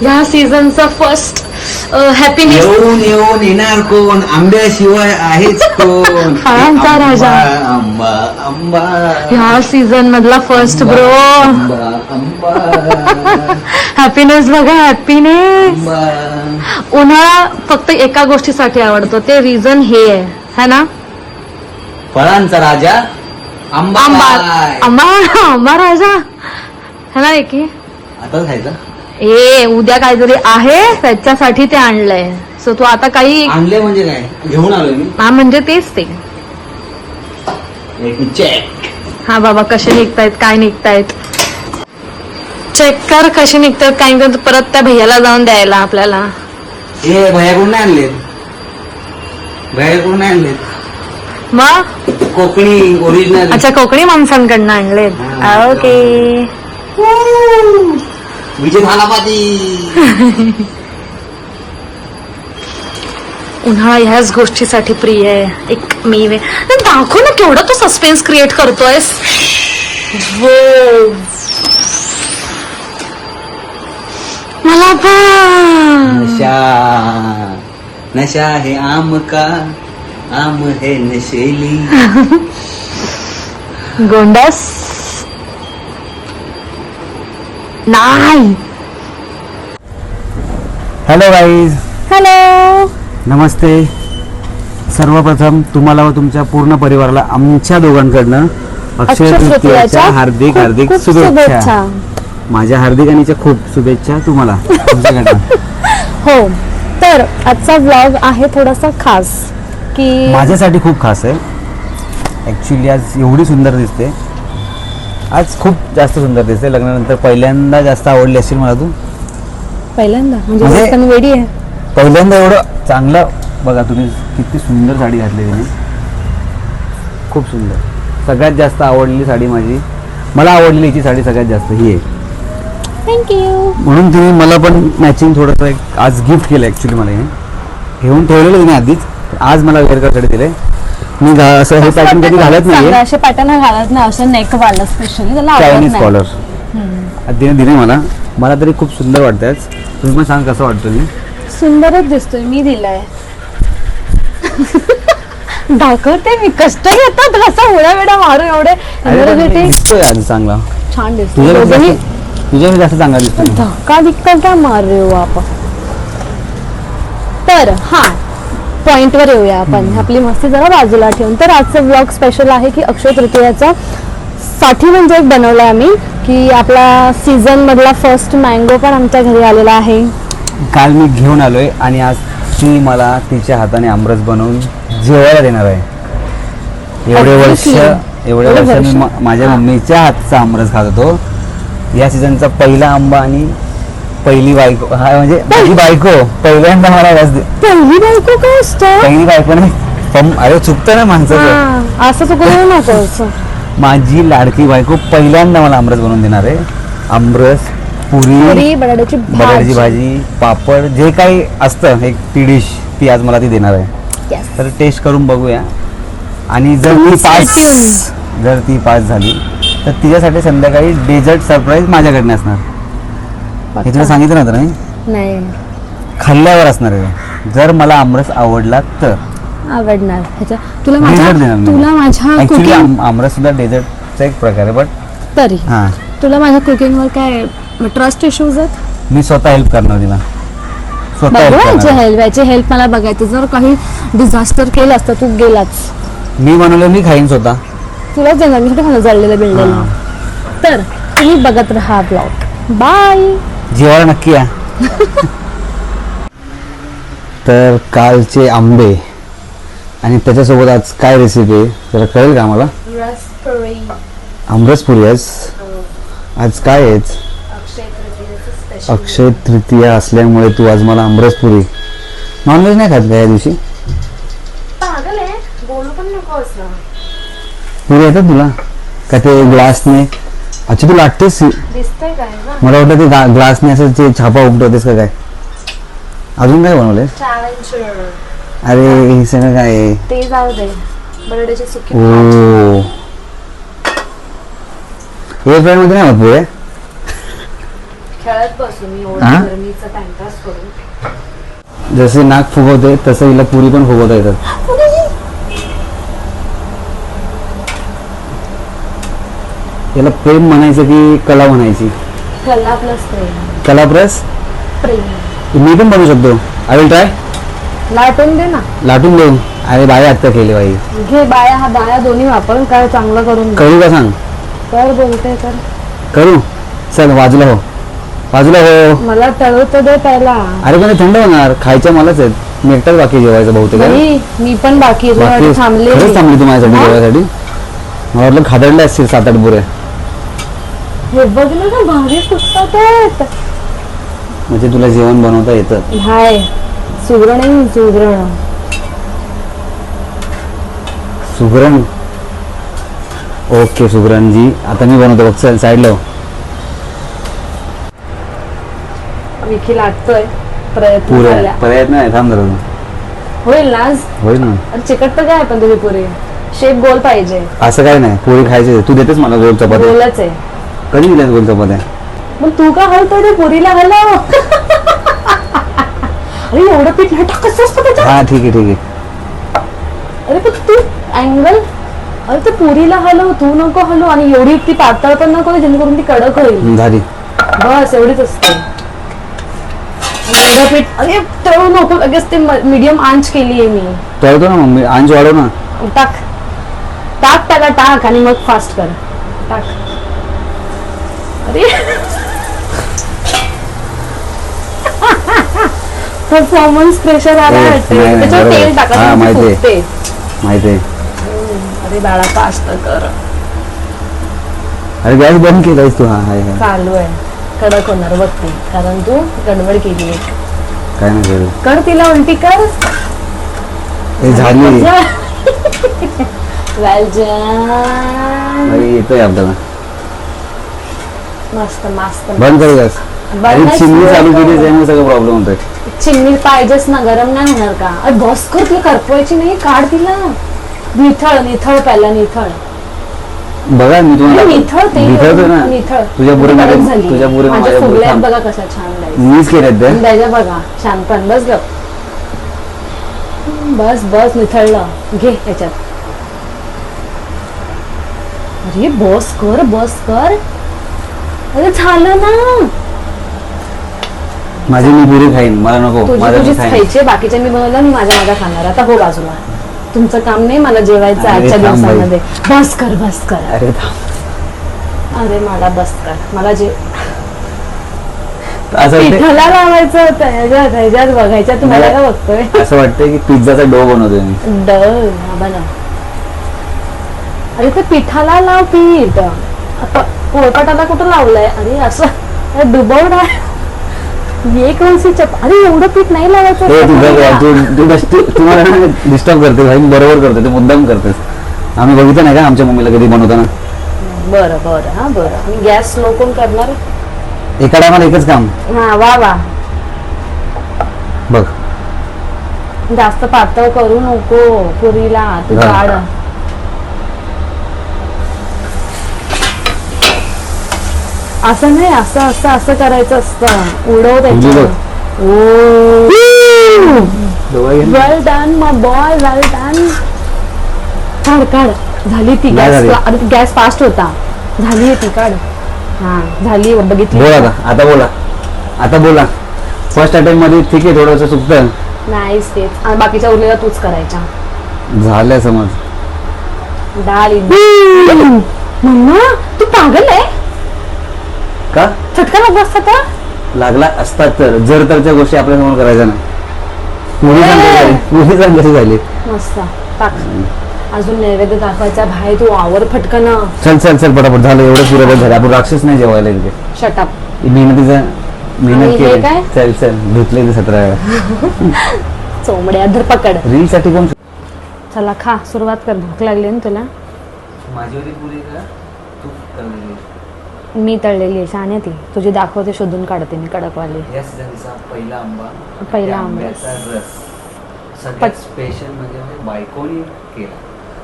ह्या सीझनचा first happiness. येऊन येऊन येणार कोण, आंब्याशिवाय आहेच कोण. फळांचा राजा. आंबा आंबा ह्या सीझन मधला फर्स्ट ब्रो. आंबा आंबा हॅपीनेस बघा, हॅपीनेस. आंबा. उन्हाळा फक्त एका गोष्टीसाठी आवडतो, ते रिझन हे आहे है ना. फळांचा राजा आंबा. आंबा काय? आंबा आंबा राजा है ना. एकी आता खायचा उद्या काहीतरी आहे त्याच्यासाठी ते आणलंय. सो तू आता काही आणले म्हणजे काय घेऊन आलोय मी. हा म्हणजे तेच ते. चेक. हा बाबा कसे निघतायत काय निघतायत चेक कर, कसे निघतायत काय निघतात, परत त्या भैयाला जाऊन द्यायला आपल्याला. हे भैयाकडून नाही आणलेत, भैयाकडून नाही आणलेत. मग कोकणी ओरिजिनल. अच्छा, कोकणी माणसांकडनं आणले. हा. ओके. विजय थालापाती. उन्हाळा ह्याच गोष्टीसाठी प्रिय आहे. एक मेवे दाखव ना, केवढा तो सस्पेन्स क्रिएट करतोयस. मला पण नशा नशा है आम का, आम है नशेली. गोंडस नाही. Hello guys, hello. नमस्ते. सर्वप्रथम तुम्हाला व तुमच्या पूर्ण परिवाराला आमच्या दोघांकडनं अक्षय तृतीयाच्या हार्दिक हार्दिक शुभेच्छा. माझ्या हार्दिक आणि खूप शुभेच्छा तुम्हाला तुमच्याकडनं. हो, तर आजचा व्लॉग आहे थोडासा खास, की माझ्यासाठी खूप खास आहे. ऍक्च्युली आज एवढी सुंदर दिसते, आज खूप जास्त सुंदर दिसते. लग्नानंतर पहिल्यांदा जास्त आवडली असेल मला तू. पहिल्यांदा म्हणजे पण वेडी आहे. पहिल्यांदा एवढं चांगलं. बघा तुम्ही किती सुंदर साडी घातली तिने, खूप सुंदर. सगळ्यात जास्त आवडलेली साडी माझी, मला आवडलेली हिची साडी सगळ्यात जास्त ही आहे. थँक्यू. म्हणून तिने मला पण मॅचिंग थोडंसं एक आज गिफ्ट केलं. ॲक्च्युली मला हे घेऊन ठेवलेलं तिने आधीच, आज मला वेअर करायसाठी दिले. मी असं हे पॅटर्न कधी घालत नाही, असे पॅटर्न घालत नाही, असं नेक वाला स्पेशली त्याला चायनीज कॉलर तिने दिले मला. मला तरी खूप सुंदर वाटतं. आज तुम्ही पण सांग कसं वाटतं. मी सुंदरच दिसतोय, मी दिलाय. दाखवते मी, कष्ट घेतात कसा उड्या वेड्या मारू एवढे. दिसतोय आज चांगला, छान दिसतोय. तुझ्या जास्त चांगला दिसतोय. धक्का दिक्का काय मार रे हो आपण. तर हा पॉइंट वर येऊया आपण, आपली मस्ती जरा बाजूला ठेवून. तर आजचा व्लॉग स्पेशल आहे की अक्षय तृतीयाचा साठी म्हणजे एक बनवलाय आम्ही, की आपला सीझन मधला फर्स्ट मँगो पण आमच्या घरी आलेला आहे. काल मी घेऊन आलोय आणि आज ती मला तिच्या हाताने आमरस बनवून जेवायला देणार आहे. एवढे वर्ष मी माझ्या मम्मीच्या हातचा आमरस खात होतो. या सीझनचा पहिला आंबा आणि पहिली बायको, हा म्हणजे माझी बायको पहिल्यांदा मला रस दे. पहिली बायको काय असतं? पहिली बायको नाही, अरे चुकतं ना माणसाचं, असं चुकलं नको. माझी लाडकी बायको पहिल्यांदा मला आमरस बनवून देणार आहे. आमरस, पुरी, बटाट्याची भाजी, पापड, जे काही असतं एक ती डिश, ती आज मला ती देणार आहे. तर टेस्ट करून बघूया. आणि जर ती पास झाली तर तिच्यासाठी संध्याकाळी डेझर्ट सरप्राईज माझ्याकडनं असणार. हे तुला सांगितलं ना नाही, खाल्ल्यावर असणार आहे. जर मला आमरस आवडला तर आवडणार. तुला माझ्या ऍक्च्युली आमरस सुद्धा डेझर्टचा एक प्रकार आहे. बट तरी हा, तुला माझ्या कुकिंगवर काय ट्रस्ट इश्यूज आहेत? मी स्वतः हेल्प करणार तिला. याची हेल्प मला बघायचं. जर काही डिझास्टर केलं असतं तू गेलाच. मी बनवलं मी खाईन स्वतः. तुलाच देणार मी खाणं चाललेलं बिल्डरला. तर तुम्ही बघत राहा ब्लॉग. बाय. जेवायला नक्की या. तर कालचे आंबे आणि त्याच्यासोबत आज काय रेसिपी आहे जरा कळेल का आम्हाला? आमरसपुरी. आज काय आहे? अक्षय तृतीया असल्यामुळे तू आज मला आमरसपुरी. नॉनव्हेज नाही खात का या दिवशी? पुरी येतात तुला का ते ग्लासने? अच्छा तू लाटतेस, मला वाटतं ते ग्लासने असं ते छापा उमटवतेस का काय? अजून काय बनवलंय? अरे हे सगळं काय आहे? ते जाऊ दे. बटाट्याची सुकी ओ, एअर फ्रायर मध्ये नाही होत पुरे? खेळत बसू मी हा? एवढं गरमीचा टाइमपास करून. जसे नाक फुगवते तसं हिला पुरी पण फुगवता येतात. याला प्रेम म्हणायचं की कला म्हणायची? कला प्लस प्रेम. कला प्लस प्रेम. मी पण बनवू शकतो. I will try. लाटून दे ना. लाटून देऊ? अरे बाय आत्ता केली बाई. घे बाया हा बाया दोन्ही वापरून काय चांगलं करून दे. करू का सांग? कर बोलते कर. करू. चल बाजूला हो, बाजूला हो. मला तळू तर दे पहिला. अरे पण हे थंड होणार. खायच्या मलाच आहेत. मी एकटाच बाकी जेवायचं बहुतेक. बाई, मी पण बाकी आहे. बाकी तुझ्यासाठी थांबले. खरंच थांबली तू माझ्यासाठी हा? जेवायसाठी? मला वाटलं खादडले असतील 7-8 बुरे. हे बघ ना का भारी फुटतात आहेत. म्हणजे तुला जेवण बनवता येतं? हाय सुगरण आहे सुगरण. सुगरण. ओके सुगरण जी, आता मी बनवतो बघ. चल साईडला हो. विखी लागतोय प्रयत्न पुरे झाला. प्रयत्न आहे. थांब जरा. होईल ना आज? होईल ना. अरे चिकट तर काय पण तुझी पुरी शेप गोल पाहिजे. असं काय नाही, पोळी खायची. तू देतेस मला गोल चपाती? गोलच आहे. कधी दिल्यास गोल चपात्या? मग तू का हलतोय रे पुरीला हलव. अरे एवढं पीठ नाही टाकायचं असतं त्याच्यात. हा ठीक आहे ठीक आहे. अरे पण तू अँगल. अरे ते पुरीला हलव, तू नको हलव. आणि एवढी ती पातळ पण नको जेणेकरून ती कडक होईल. झाली. बस एवढीच असते. एवढं पीठ अरे तळू नको लगेच. ते मीडियम आंच केली आहे मी. तळतो ना मम्मी. आंज वाढव ना. टाक टाक त्याला टाक आणि मग फास्ट कर. टाक. अरे परफॉर्मन्स प्रेशर आला नाही, वाटते. नाही, त्याच्यावर बरोबर. तेल हा, टाकायचं माहिती आहे. फुटते. माहिती आहे. अरे बाळा फास्ट कर. अरे गॅस बंद केलायस तू? हा हाय हाय. चालू आहे. कडक होणार बघते कारण तू गडबड केली आहे. काय नाही करू. कर तिला उलटी कर. हे झाली. अरे येतोय आपल्याला. मस्त मस्त. बंद करू गॅस. अरे चिमणी चालू केली त्यामुळे सगळं प्रॉब्लेम होतोय. चिमणी पाहिजेच ना, गरम नाही होणार का? अरे बस कर, तुला करपवायची नाही. काढ तिला. निथळ निथळ पहिला निथळ. बघा मी तुम्हाला निथळ ते निथळतो ना. निथळ. तुझ्या पुरे गरम झाली. तुझ्या पुरे माझ्या फुगल्या आहेत बघा कशा छान द्यायचं. मीच केल्यात त्या. द्यायच्या बघा छानपण. बस ग बस बस. निथळलं घे याच्यात. अरे बस कर बस कर. अरे झालं ना. माझी मी पुरी खाईन. मला नको. माझं मी तुझीच खाईन. खायचे. बाकीचे मी बनवलं मी माझ्या खाणार. आता हो बाजूला. तुमचं काम नाही, मला जेवायचं अरे आजच्या थांब बाई. दिवसामध्ये. बस कर बस कर. अरे थांब. अरे मला बस कर. मला जे असं वाटतंय पिठाला लावायचं होतं ह्याच्यात बघायच्या. तुम्हाला काय बघतोय? असं वाटतंय की पिझ्झाचा डो बनवतोय मी. बनव. अरे ते पिठाला लाव पीठ. आता पोळपाटाला कुठं लावलंय? अरे असं डुबवड आहे. एक वंशी अरे एवढं पीठ नाही लावायचं. तुम्हाला डिस्टर्ब करते भाई. बरोबर करते ते, मुद्दाम करतेस. आम्ही बघितलं नाही का आमच्या मम्मीला कधी बनवताना? बरं बरं हा बरं. आणि गॅस स्लो कोण करणार? एका टायमाला एकच काम. हा वा वा. बघ जास्त पातळ करू नको पुरीला. तू हा. काढ. असं नाही, असं असं असं करायचं असतं. उडव त्याच्यावर. वेल डन माय बॉय, वेल डन. काढ काढ. झाली ती. नाही झाली. गॅस गॅस फास्ट होता. झाली ती. काढ. हा झाली. बघितली. बोला आता बोला. आता बोला. फर्स्ट अटेम्प्ट मध्ये ठीक आहे थोडंसं चुकतं. नाही तेच. आणि बाकीच्या उरलेल्या तूच करायच्या. झालंय समज. डाळ तू पागल आहे का? चटका लागला असता तर? लागला असता तर. जर तरच्या गोष्टी आपल्या समोर करायच्या नाही. पुरी सांग कशी झाली. मस्त. टाक. अजून नैवेद्य दाखवायचा. भाई तू आवर फटकन. चल चल चल पटापट. झालं एवढं पुरे झालं. आपण राक्षस नाही जेवायला इथे. शटअप. मेहनतीचा मेहनत आणि हे केली. काय? चल चल धुतले 17 वेळा. चोमड्या धर पकड. रील साठी कोण? चला खा. सुरुवात कर. भूक लागली ना तुला? माझी होती पुरी का तू तळलेली? मी तळलेली आहे. शहाणे ती. तुझी दाखवते, शोधून काढते मी कडकवाली. या सीझनचा पहिला आंबा. पहिला आंब्याचा रस सगळ्यात स्पेशल म्हणजे बायकोनी केला.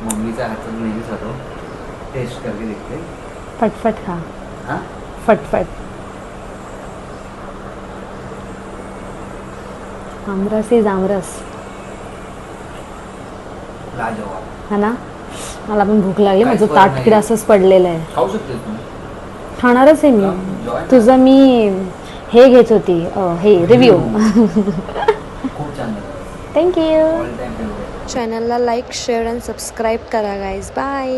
मम्मीचा हातचा नेहमीच होतो. टेस्ट करके देखते. फटफट खा. हा फटफट. आमरस इज आमरस. हा ना, मला पण भूक लागली. माझं ताट तिकडे असंच पडलेलं आहे. खाऊ शकतेस तू. खाणारच आहे मी. तुझं मी हे घेत होती हे रिव्ह्यू. खूप छान थँक्यू. All time favourite. चॅनलला लाईक शेअर अँड सबस्क्राईब करा गाईज. बाय.